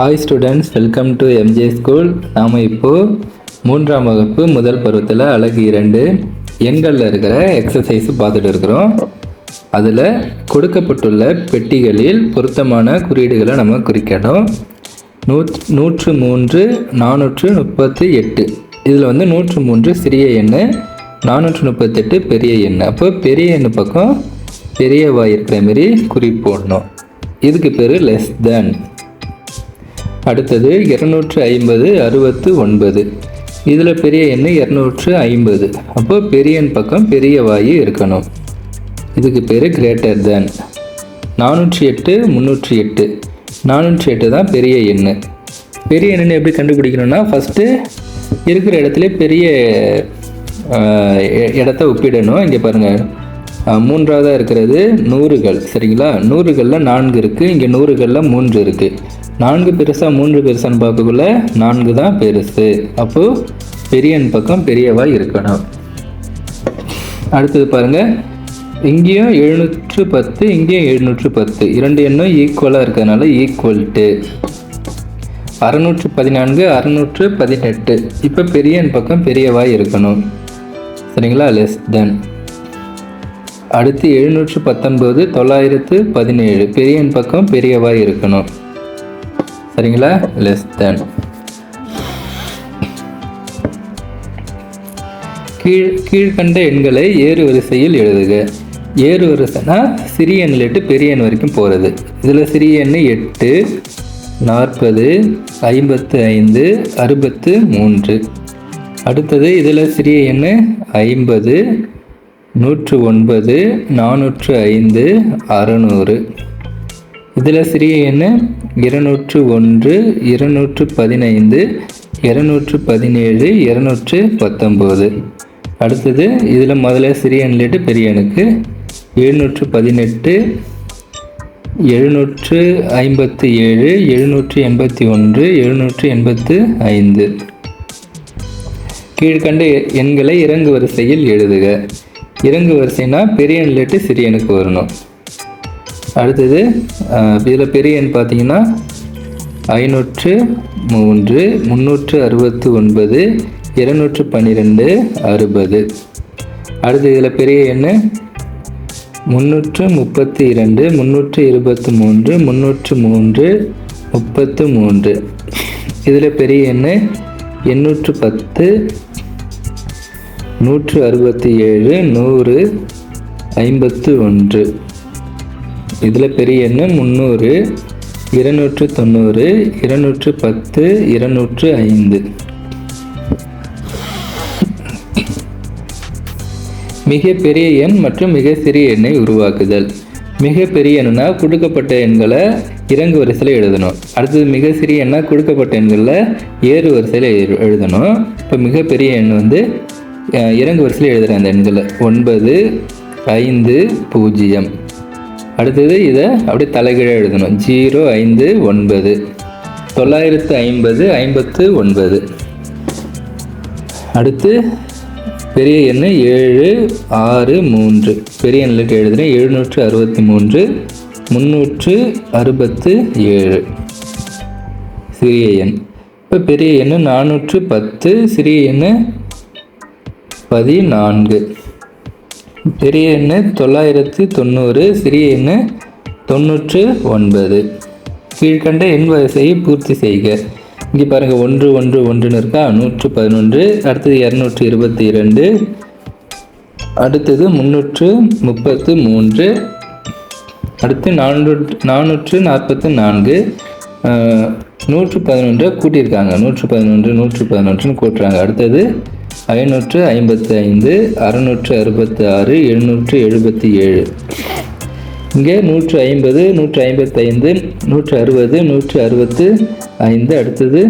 Hi students, welcome to MJ school. நாம் இப்போது 3ஆம் வகுப்பு முதல் பருவத்தில் அழகு 2 எண்களில் இருக்கிற எக்ஸசைஸ் பார்த்துட்டு இருக்கிறோம். அதில் கொடுக்கப்பட்டுள்ள பெட்டிகளில் பொருத்தமான குறியீடுகளை நம்ம குறிக்கணும். 103 438. இதில் 103 சிறிய எண், 438 பெரிய எண். அப்போ பெரிய எண் பக்கம் பெரிய வாய் இருக்கிற மாரி குறிப்பு போடணும். இதுக்கு பேர் லெஸ் தேன். அடுத்தது 250 69. இதில் பெரிய எண் 250. அப்போ பெரிய எண் பக்கம் பெரிய வாய் இருக்கணும். இதுக்கு பேர் கிரேட்டர் தேன். 408 308. 408 தான் பெரிய எண். பெரிய எண்ணை எப்படி கண்டுபிடிக்கணும்னா, ஃபஸ்ட்டு இருக்கிற இடத்துல பெரிய இடத்த ஒப்பிடணும். இங்கே பாருங்கள், 3ஆவதாக இருக்கிறது 100கள். சரிங்களா? 100களில் 4 இருக்குது, இங்கே 100களில் 3 இருக்குது. 4 பெருசா 3 பெருசான்னு பார்க்கக்குள்ள 4 தான் பெருசு. அப்போது பெரிய எண் பக்கம் பெரியவாய் இருக்கணும். அடுத்தது பாருங்கள், இங்கேயும் 710 இங்கேயும் 710. 2 எண்ணும் ஈக்குவலாக இருக்கிறதுனால ஈக்குவல் டு 614 618. இப்போ பெரிய எண் பக்கம் பெரியவாய் இருக்கணும். சரிங்களா? Less than. அடுத்து 719 917. பெரிய எண் பக்கம் பெரியவாய் இருக்கணும். சரிங்களா? Less than. கீழ்கண்ட எண்களை ஏறு வரிசையில் எழுதுக. ஏறு வரிசைனா சிறிய எண்ணிலிட்டு பெரிய எண் வரைக்கும் போகிறது. இதில் சிறிய எண் 8 40 55 63. அடுத்தது இதில் சிறிய எண் 50 109 405 600. இதில் சிறிய எண் 201 215 217 219. அடுத்தது இதில் முதல்ல சிறிய எண்ணிலிட்டு பெரிய எண்ணுக்கு 718 757 781 785. கீழ்கண்ட எண்களை இறங்கு வரிசையில் எழுதுக. இறங்கு வரிசைனா பெரிய எண்ணிலிட்டு சிறிய எண்ணுக்கு வரணும். அடுத்தது இதில் பெரிய எண் பார்த்தீங்கன்னா 503 369 212 60. அடுத்து இதில் பெரிய எண் 332 323 303 33. இதில் பெரிய எண் 810 167 100 51. இதில் பெரிய எண் 300 290 210 205. மிக பெரிய எண் மற்றும் மிக சிறிய எண்ணை உருவாக்குதல். மிக பெரிய எண்ணா கொடுக்கப்பட்ட எண்களை இறங்கு வரிசையில் எழுதணும். அடுத்தது மிக சிறிய எண்ணா கொடுக்கப்பட்ட எண்களில் ஏறு வரிசையில் எழுதணும். இப்போ மிக பெரிய எண் இறங்கு வரிசையில் எழுதுகிறேன். அந்த எண்களை 9 5 0. அடுத்தது இதை அப்படியே தலைகீழ எழுதணும். 0 5 9 950 59. அடுத்து பெரிய எண் 7 6 3. பெரிய எண்ணில் எழுதுகிறேன். 763 367. சிறிய எண். இப்போ பெரிய எண் 410, சிறிய எண் 14. பெரிய எண் 990, சிறிய எண் 99. கீழ்கண்ட எண் வரிசையை பூர்த்தி செய்க. இங்கே பாருங்கள், 1 1 1 இருக்கா, 111. அடுத்தது 222. அடுத்தது 333. அடுத்து 444. 111 கூட்டியிருக்காங்க. 111 111 கூட்டுறாங்க. அடுத்தது 555 666 777. இங்கே 150 155 160 165. அடுத்தது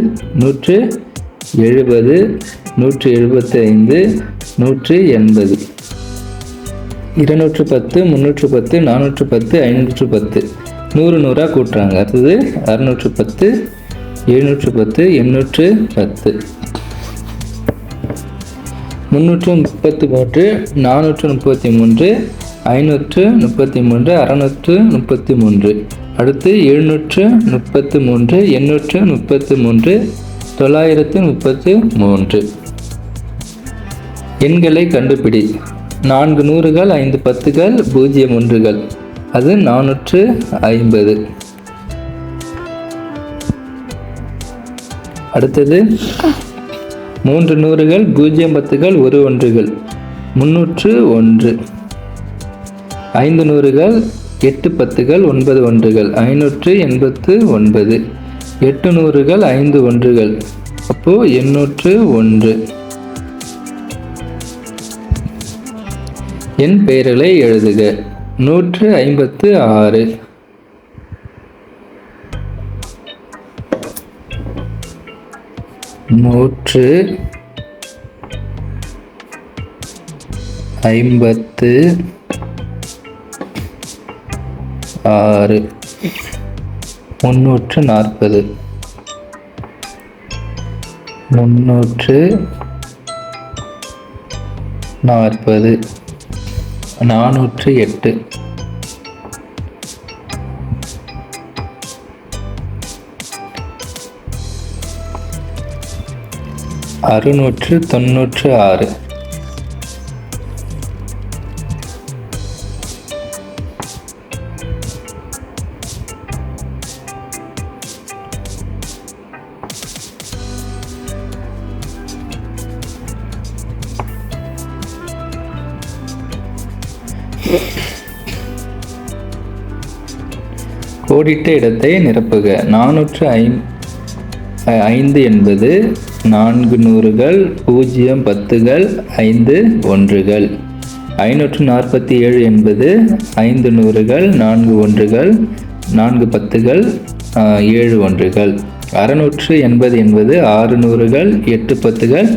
170 175 180. 210 310 410 510. 100 கூட்டுறாங்க. அடுத்தது 610 710 810. 333, 433, 533, 633. அடுத்து 733, 833, 933. எண்களை கண்டுபிடி. 4 நூறுகள், 5 பத்துகள், 0 ஒன்றுகள். அது 450. அடுத்தது 3 நூறுகள், 0 பத்துகள், 1 ஒன்றுகள். 301. 5 நூறுகள், 8 பத்துகள், 9 ஒன்றுகள். 589. 8 நூறுகள், 5 ஒன்றுகள். அப்போ 801. என் பெயர்களை எழுதுக. 156. 156. 340. 408. 696. கோடிட்ட இடத்தை நிரப்புக. 405 என்பது 4 நூறுகள், 0 பத்துகள், 5 ஒன்றுகள். 547 என்பது 5 நூறுகள், 4 ஒன்றுகள், 4 பத்துகள், 7 ஒன்றுகள். 680 என்பது 6 நூறுகள், 8 பத்துகள்,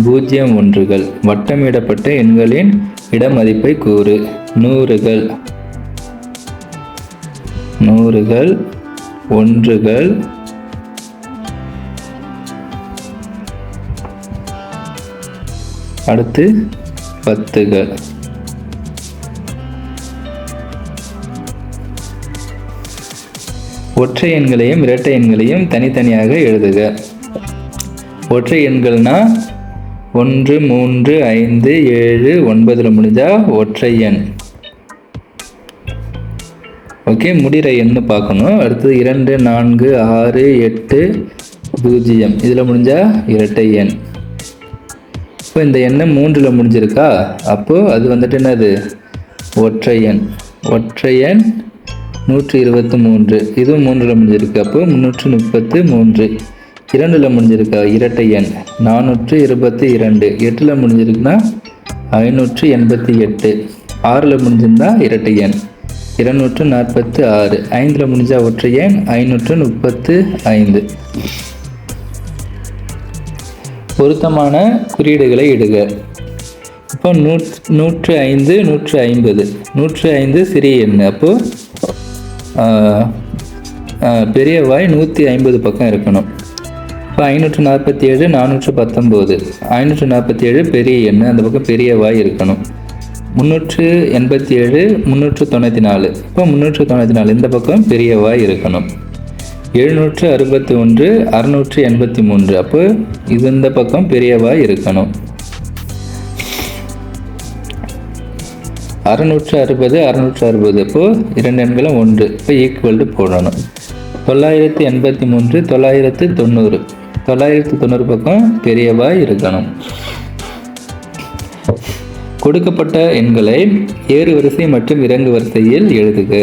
0 ஒன்றுகள். வட்டமிடப்பட்ட எண்களின் இடமதிப்பை கூறு. நூறுகள், ஒன்றுகள், அடுத்து பத்துகள். ஒற்றை எண்களையும் இரட்டை எண்களையும் தனித்தனியாக எழுதுக. ஒற்றை எண்கள்னா 1, 3, 5, 7, 9 முடிஞ்சா ஒற்றை எண். ஓகே, முடிகிற எண்ணு பார்க்கணும். அடுத்தது 2, 4, 6, 8, 0 இதில் முடிஞ்சால் இரட்டை எண். இப்போ இந்த எண்ணை 3ல் முடிஞ்சிருக்கா, அப்போது அது வந்துட்டு என்னது, ஒற்றை எண். ஒற்றை எண் 123, இதுவும் 3ல் முடிஞ்சிருக்கு, அப்போது 333. 2ல் முடிஞ்சிருக்கா, இரட்டை எண் 422. 8ல் முடிஞ்சிருக்குன்னா 588. 6ல் முடிஞ்சிருந்தா இரட்டை எண் 246. 5ல் முடிஞ்சா ஒற்றை எண் 535. பொருத்தமான குறியீடுகளை இடுக. இப்போ 105, 150. 105 சிறிய எண், அப்போது பெரிய வாய் 150 பக்கம் இருக்கணும். இப்போ 547, 419. 547 பெரிய எண், அந்த பக்கம் பெரிய வாய் இருக்கணும். 387, 394. இப்போ 394 இந்த பக்கம் பெரிய வாய் இருக்கணும். 761, 683. அப்போ இது இந்த பக்கம் பெரிய வாய் இருக்கணும். 660, 660. இப்போ 2 எண்களும் 1. இப்போ ஈக்குவல் போடணும். 983, 990. 990 பக்கம் பெரிய வாய் இருக்கணும். கொடுக்கப்பட்ட எண்களை ஏறு வரிசை மற்றும் இறங்கு வரிசையில் எழுதுக.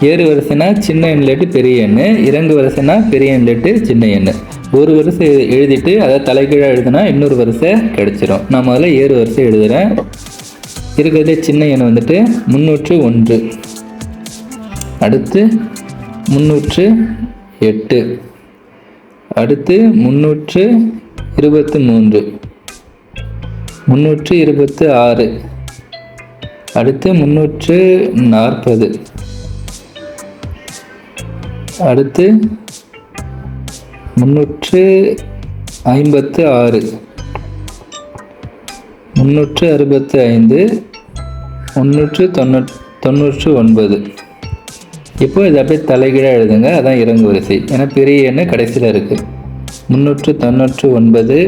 ஏறு வரிசைனா சின்ன எண்லேட்டு பெரிய எண், இறங்கு வரிசைனா பெரிய எண்லேட்டு சின்ன எண். ஒரு வரிசை எழுதிட்டு அதை தலைகீழாக எழுதுனா இன்னொரு வரிசை கிடைச்சிரும். நான் முதல்ல ஏறு வரிசை எழுதுகிறேன். இருக்கிறதே சின்ன எண் வந்துட்டு 301. அடுத்து 308. அடுத்து 323. 326. அடுத்து 340. அடுத்து 356. 365 399. இப்போ இதை அப்படியே தலைகீழாக எழுதுங்க, அதான் இறங்கு வரிசை. ஏன்னா பெரிய எண்ணு கடைசியில் இருக்குது. 399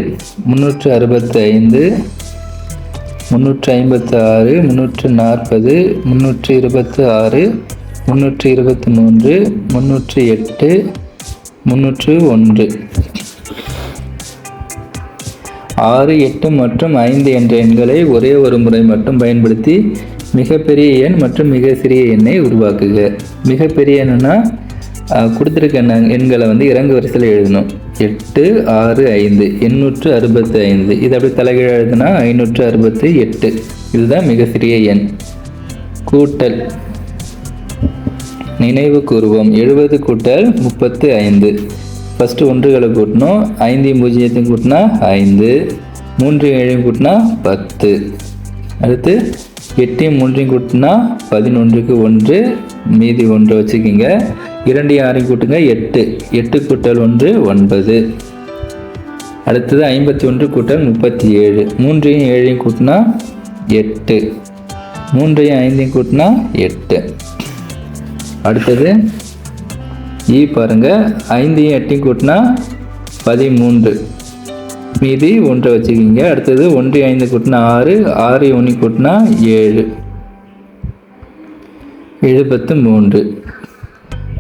365 356 340 326 323 308 301. 6, 8 மற்றும் 5 என்ற எண்களை ஒரே ஒரு முறை மட்டும் பயன்படுத்தி மிகப்பெரிய எண் மற்றும் மிக சிறிய எண்ணை உருவாக்குக. மிகப்பெரிய எண்ணுன்னா கொடுத்துருக்க எண்களை வந்து இறங்கு வரிசையில் எழுதணும். 8 6 5 865. இது அப்படி தலைகீழ் எழுதுனா 568. இதுதான் மிக சிறிய எண். கூட்டல். நினைவு கூறுவோம். 70 கூட்டல் 35. ஃபஸ்ட்டு ஒன்றுகளை கூட்டணும். 5 0 கூட்டினா 5, 3 7 கூட்டினா 10. அடுத்து 8 3 கூட்டினா 11க்கு 1, மீதி 1 வச்சுக்கிங்க. 2 6 கூட்டுங்க 8, 8 கூட்டல் 1 9. அடுத்தது 51 கூட்டல் 37. 3 7 கூட்டினா 8, 3 5 கூட்டினா 8. அடுத்தது பாருங்க, 5 8 கூட்டினா 13, மீதி 1 வச்சுக்கிங்க. அடுத்தது 1 5 கூட்டினா 6, 6 1 கூட்டினா 7, 73.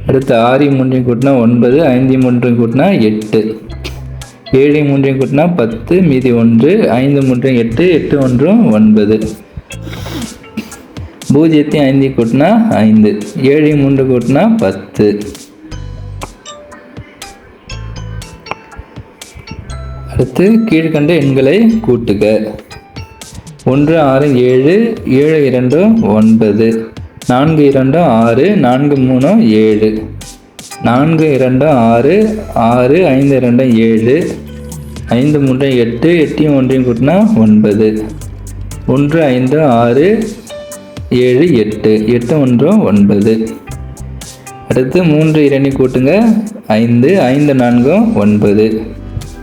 அடுத்து 6 3 கூட்டினா 9, 5 3 கூட்டினா 8, 7 3 கூட்டினா 10, மீதி 1, 5 3 8, 8 1 9. 0 5 கூட்டினா 5, 7 3 கூட்டினா 10. அடுத்து கீழ்கண்ட எண்களை கூட்டுக. 1 6 7, 7 2 9, 4 2 6, 4 3 7, 4 2 6, 6 5 2 7, 5 3 8, 8 1 கூட்டினா 9, 1 5 6 7 8, 8 1 9. அடுத்து 3 2 கூட்டுங்க 5, 5 4 9.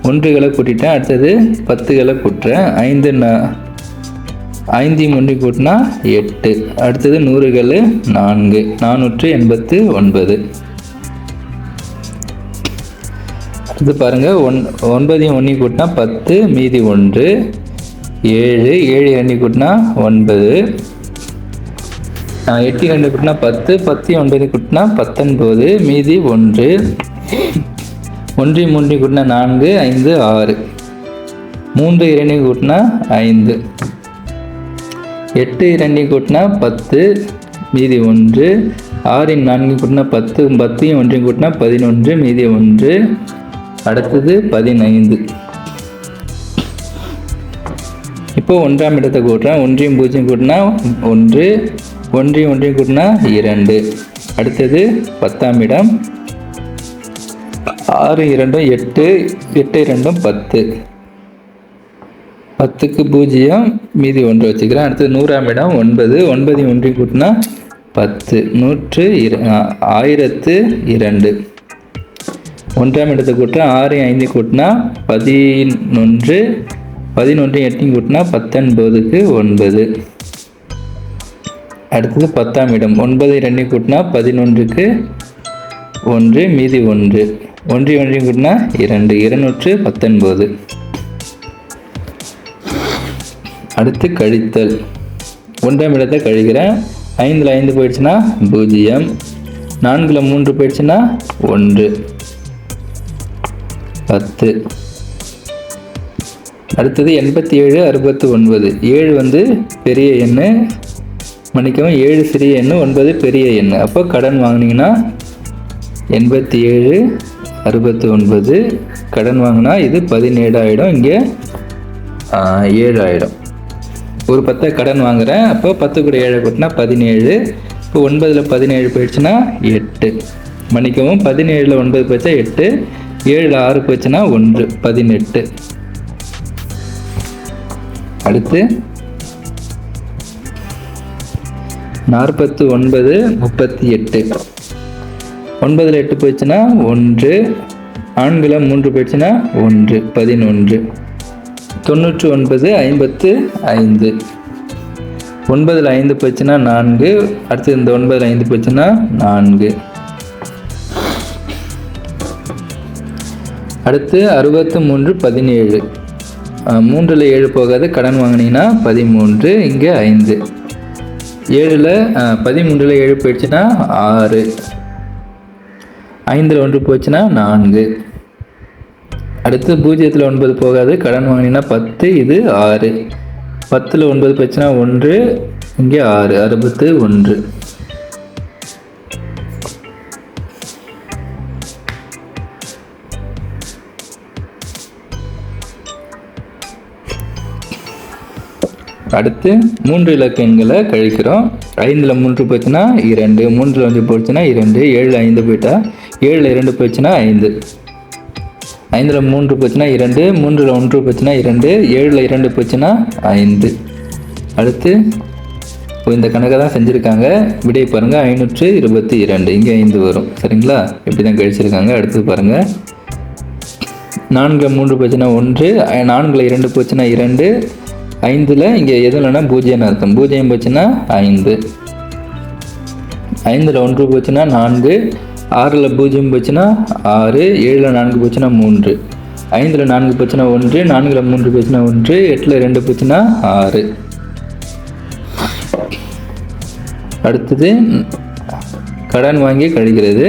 1களை கூட்டிட்டேன். அடுத்தது 10களை கூட்டுறேன். 5 3 கூட்டினா 8. அடுத்தது 100கள் 4, 489. அடுத்து பாருங்க, 9 1 கூட்டினா 10, மீதி 1, 7, 7 2 கூட்டினா 9, 8 2 கூட்டினா 10, 10 9 கூட்டினா 19, மீதி 1, 1 3 கூட்டினா 4, 5 6, 3 2 கூட்டினா 5, 8 2 கூட்டினா 10, மீதி 1, 6 4 கூட்டினா 10, 10 1 கூட்டினா 11, மீதி 1. அடுத்தது 15. இப்போ 1ஆம் இடத்தை கூட்டுறேன். 1 0 கூட்டினா 1, 1 1 கூட்டினா 2. அடுத்தது 10ஆம் இடம். 6 2 8, 8 2 10, 10க்கு 0, மீதி 1 வச்சுக்கிறேன். அடுத்து 100ஆம் இடம் 9, 9 1 கூட்டினா 10, 1002. 1ஆம் இடத்தை கூட்டினா 6 5 கூட்டினா 11, 11 8 கூட்டினா 19க்கு 9. அடுத்தது 10ஆம் இடம் 9 2 கூட்டினா 11க்கு 1, மீதி 1, 1 1 கூட்டினா 2, 219. அடுத்து கழித்தல். 1ஆம் இடத்தை கழிக்கிறேன். 5ல் 5 போயிடுச்சுன்னா 0, 4ல் 3 போயிடுச்சுன்னா 1, 10. அடுத்தது 87 69. 7 வந்து பெரிய எண்ணு, மன்னிக்கவும் 7 சிறிய எண்ணு, 9 பெரிய எண்ணு. அப்போ கடன் வாங்கினீங்கன்னா 87 69 கடன் வாங்கினா இது 17 ஆகிடும். இங்கே 7 ஆகிடும். ஒரு 10 கடன் வாங்குகிறேன். அப்போ 10 கூட 7 கூட்டினா 17. இப்போ 9ல் 17 போயிடுச்சுன்னா 8. மன்னிக்கவும் 17ல் 9 போயிடுச்சா 8, 7ல் 6 போயிடுச்சுன்னா 1, 18. அடுத்து 49 38. 9ல் 8 போயிடுச்சுன்னா 1, 4ல் 3 போயிடுச்சுன்னா 1, 11. 99 55. 9ல் 5 போச்சுன்னா 4. அடுத்து இந்த 9ல் 5 போச்சுன்னா 4. அடுத்து 63 17. 3ல் 7 போகாது, கடன் வாங்கினீங்கன்னா 13. இங்கே 5. 13ல் 7 போயிடுச்சுன்னா 6. 5ல் 1 போச்சுன்னா 4. அடுத்து 0ல் 9 போகாது, கடன் வாங்கினீங்கன்னா 10. இது 6. 10ல் 9 போச்சுன்னா 1. இங்கே 6. 61. அடுத்து 3 இலக்க எண்களை கழிக்கிறோம். 5ல் 3 போச்சுன்னா 2. 3ல் 1 போச்சுன்னா 2. 7ல் 5 போயிட்டா 7ல் 2 போச்சுன்னா 5. 5ல் 3 போச்சுன்னா 2. 3ல் 1 போச்சுன்னா 2. 7ல் 2 போச்சுன்னா 5. அடுத்து இந்த கணக்கை தான் செஞ்சுருக்காங்க. விடை பாருங்கள் 522. இங்கே 5 வரும். சரிங்களா? இப்படி தான் கழிச்சிருக்காங்க. அடுத்து பாருங்கள் 4ல் 3 போச்சுன்னா 1. 4ல் 2 போச்சுன்னா 2. 5ல் இங்கே எதுவும் இல்லைன்னா 0ன்னு அர்த்தம். 0 போச்சுன்னா 5. 5ல் 1 போச்சுன்னா 4. 6ல் 0 போச்சுன்னா 6. 7ல் 4 போச்சுன்னா 3. 5ல் 4 போச்சுன்னா 1. 4ல் 3 போச்சுன்னா 1. 8ல் 2 போச்சுன்னா 6. அடுத்தது கடன் வாங்கி கழிக்கிறது.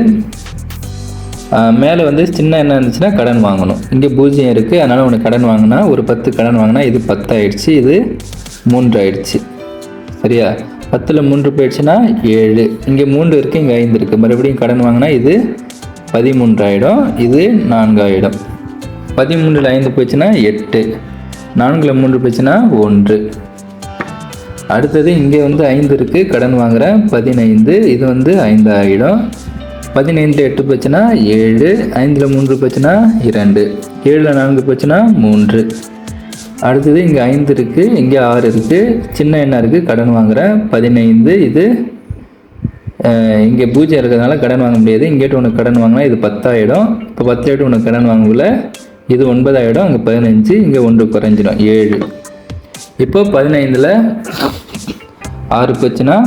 மேலே வந்து சின்ன என்ன இருந்துச்சுன்னா கடன் வாங்கணும். இங்கே 0 இருக்குது, அதனால் உனக்கு கடன் வாங்கினா ஒரு 10 கடன் வாங்கினா இது 10 ஆயிடுச்சு, இது 3 ஆயிடுச்சு. சரியா? 10ல் 3 போயிடுச்சுன்னா 7. இங்கே 3 இருக்குது, இங்கே 5 இருக்குது. மறுபடியும் கடன் வாங்கினா இது 13 ஆகிடும், இது 4 ஆகிடும். 13ல் 5 போயிடுச்சுன்னா 8. 4ல் 3 போயிடுச்சுன்னா 1. அடுத்தது இங்கே வந்து 5 இருக்குது, கடன் வாங்குகிறேன் 15. இது வந்து 5 ஆகிடும். 15ல் 8 போச்சுன்னா 7. 5ல் 3 போச்சுன்னா 2. 7ல் 4 போச்சுன்னா 3. அடுத்தது இங்கே 5 இருக்குது, இங்கே 6 இருக்குது. சின்ன எண்ணா இருக்குது, கடன் வாங்குகிறேன் 15. இது இங்கே 0 இருக்கிறதுனால கடன் வாங்க முடியாது. இங்கேட்டு உனக்கு கடன் வாங்கினா இது 10 ஆகிடும். இப்போ 10 ஆகிட்டு உனக்கு கடன் வாங்கல, இது 9 ஆகிடும். அங்கே 15. இங்கே 1 குறைஞ்சிடும் 7. இப்போ 15ல் 6 போச்சுன்னா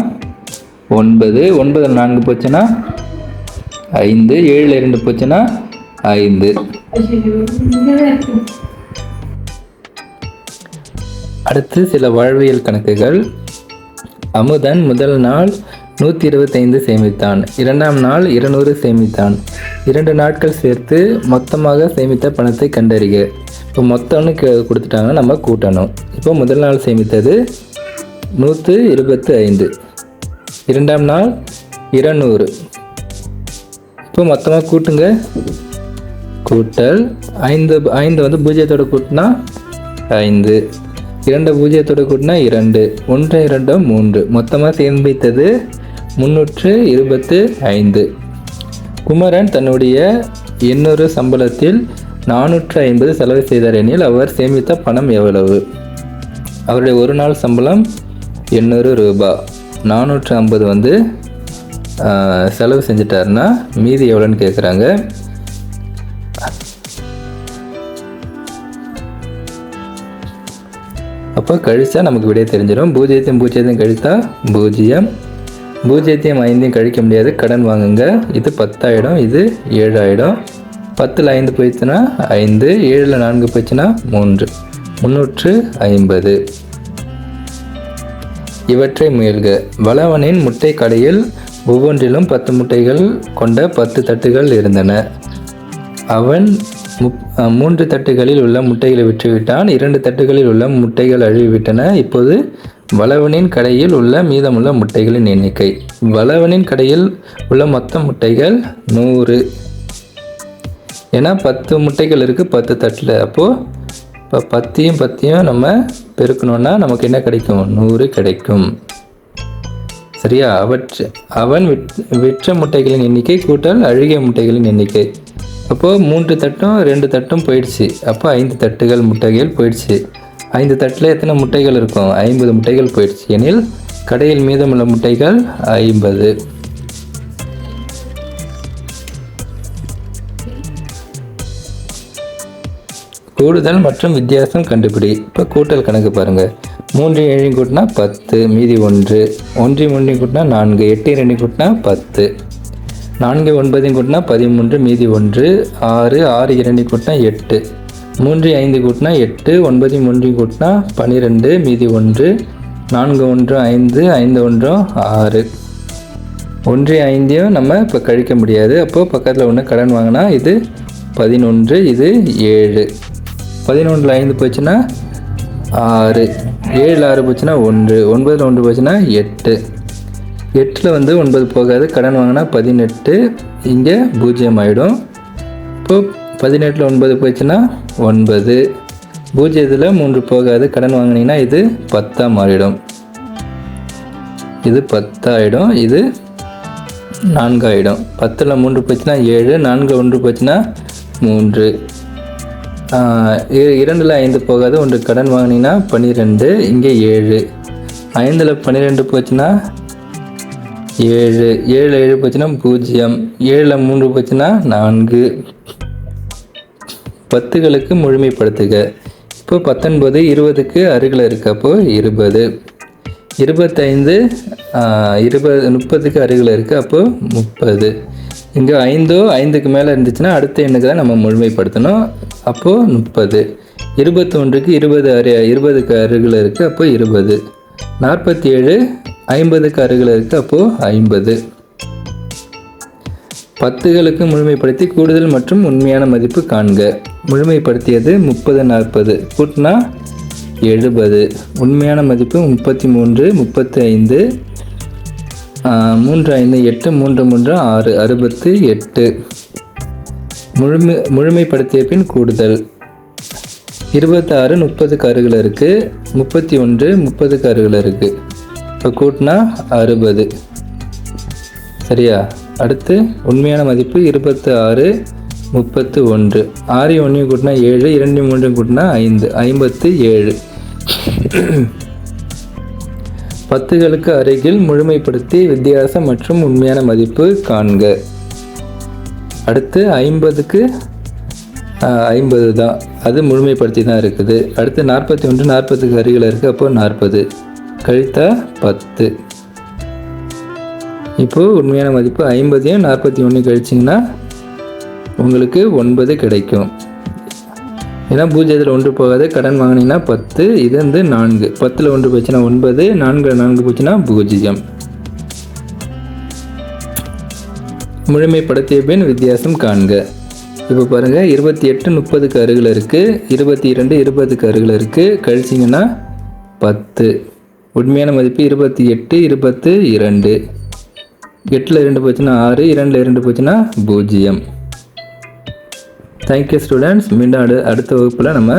9. 9ல் 4 போச்சுன்னா 5. 7ல் 2 போச்சுன்னா 5. அடுத்து சில வாழ்வியல் கணக்குகள். அமுதன் முதல் நாள் 125 சேமித்தான். 2ஆம் நாள் 200 சேமித்தான். 2 நாட்கள் சேர்த்து மொத்தமாக சேமித்த பணத்தை கண்டறிக. இப்போ மொத்தம்னு கொடுத்துட்டாங்கன்னா நம்ம கூட்டணும். இப்போ முதல் நாள் சேமித்தது 125. 2ஆம் நாள் 200. இப்போ மொத்தமாக கூட்டுங்க. கூட்டல் 5 வந்து 0 கூட்டினா 5. 2 0 கூட்டினா 2. 1 2 3. மொத்தமாக சேமித்தது 325. குமரன் தன்னுடைய 800 சம்பளத்தில் 450 செலவு செய்தார் எனில் அவர் சேமித்த பணம் எவ்வளவு? அவருடைய ஒரு நாள் சம்பளம் 800 ரூபாய். 450 வந்து செலவு செஞ்சிட்டாருன்னா மீதி எவ்வளோன்னு கேட்குறாங்க. அப்போ கழிச்சா நமக்கு விடை தெரிஞ்சிடும். 0 கழித்தா 0. 0 5 கழிக்க முடியாது, கடன் வாங்குங்க. இது 10 ஆகிடும், இது 7 ஆகிடும். 10ல் 5 போயிடுச்சுன்னா 5. 7ல் 4 போயிடுச்சுன்னா 3. 350. இவற்றை முயல்க. வளவனின் முட்டை கடையில் ஒவ்வொன்றிலும் 10 முட்டைகள் கொண்ட 10 தட்டுகள் இருந்தன. அவன் 3 தட்டுகளில் உள்ள முட்டைகளை விற்றுவிட்டான். 2 தட்டுகளில் உள்ள முட்டைகள் அழிவிவிட்டன. இப்போது வளவனின் கடையில் உள்ள மீதமுள்ள முட்டைகளின் எண்ணிக்கை. வளவனின் கடையில் உள்ள மொத்த முட்டைகள் 100. ஏன்னா 10 முட்டைகள் இருக்குது 10 தட்டில். அப்போது இப்போ 10யும் நம்ம பெருக்கணுன்னா நமக்கு என்ன கிடைக்கும்? 100 கிடைக்கும். சரியா? அவன் விற்ற முட்டைகளின் எண்ணிக்கை கூட்டல் அழுகிய முட்டைகளின் எண்ணிக்கை. அப்போது 3 தட்டும் 2 தட்டும் போயிடுச்சு. அப்போ 5 தட்டுகள் முட்டைகள் போயிடுச்சு. 5 தட்டில் எத்தனை முட்டைகள் இருக்கும்? 50 முட்டைகள் போயிடுச்சு. எனில் கடையில் மீதமுள்ள முட்டைகள் 50. கூடுதல் மற்றும் வித்தியாசம் கண்டுபிடி. இப்போ கூட்டல் கணக்கு பாருங்கள். 3 7 கூட்டினா 10 மீதி 1, 1 3 கூட்டினா 4, 8 2 கூட்டினா 10, 4 9 கூட்டினா 13 மீதி 1, 6 6 2 கூட்டினா 8, 3 5 கூட்டினா 8, 9 3 கூட்டினா 12 மீதி 1, 4 1 5, 5 1 6. 1 5 நம்ம இப்போ கழிக்க முடியாது. அப்போது பக்கத்தில் ஒன்று கடன் வாங்கினா இது 11, இது 7. 11ல் 5 போச்சுன்னா 6, 7 6 போச்சுன்னா 1, 9ல் 1 போச்சுன்னா 8, 8ல் 9 போகாது, கடன் வாங்கினா 18, இங்கே 0 ஆகிடும். இப்போது 18ல் 9 போச்சுன்னா 9, 0ல் 3 போகாது, கடன் வாங்கினீங்கன்னா இது 10 மாறிடும். இது 10 ஆகிடும், இது 4 ஆகிடும். 10ல் 3 போச்சுன்னா 7, 4ல் 1 போச்சுன்னா 3, 2ல் 5 போகாது, 1 கடன் வாங்கினீங்கன்னா 12, இங்கே 7, 5ல் 12 போச்சுன்னா 7, 7ல் 7 போச்சுன்னா 0, 7ல் 3 போச்சுன்னா 4. 10களுக்கு முழுமைப்படுத்துக. இப்போ 19 20க்கு அருகில் இருக்கு, அப்போது 20, 25 30க்கு அருகில் இருக்குது, அப்போது 30. இங்கே 5க்கு மேலே இருந்துச்சுன்னா அடுத்த எண்ணுக்கு தான் நம்ம முழுமைப்படுத்தணும், அப்போது 30. 21க்கு 20க்கு அருகில் இருக்குது, அப்போது 20. 47 50க்கு அருகில் இருக்குது, அப்போது 50. 10களுக்கு முழுமைப்படுத்தி கூடுதல் மற்றும் உண்மையான மதிப்பு காண்க. முழுமைப்படுத்தியது 30 40, கூட்டினா 70. உண்மையான மதிப்பு 33 35, 3 5 8 3 3 6 68. முழுமைப்படுத்திய பின் கூடுதல். 26 30க்கு அருகில் இருக்குது, 31 30க்கு அருகில் இருக்குது. இப்போ கூட்டினா 60. சரியா? அடுத்து உண்மையான மதிப்பு 26 31. 6 1 கூட்டினா 7, 2 3 கூட்டினா 5 57. 10களுக்கு அருகில் முழுமைப்படுத்தி வித்தியாசம் மற்றும் உண்மையான மதிப்பு காண்க. அடுத்து 50க்கு 50 தான், அது முழுமைப்படுத்தி தான் இருக்குது. அடுத்து 41 40க்கு அருகில் இருக்குது, அப்போது 40 கழித்தா 10. இப்போது உண்மையான மதிப்பு 50யும் 41 கழிச்சிங்கன்னா உங்களுக்கு 9 கிடைக்கும். ஏன்னா 0ல் 1 போகாது, கடன் வாங்கினீங்கன்னா 10, இது 4. 10ல் 1 போச்சுன்னா 9, 4ல் 4 போச்சுன்னா 0. முழுமைப்படுத்திய பின் வித்தியாசம் காண்க. இப்போ பாருங்கள், 28 30க்கு அருகில் இருக்குது, 22 20க்கு அருகில் இருக்குது, கழிச்சிங்கன்னா 10. உண்மையான மதிப்பு 28 22. 8ல் 2 போச்சுன்னா 6, 2ல் 2 போச்சுன்னா 0. Thank you students. மீண்டும் அடுத்த வகுப்பில் நம்ம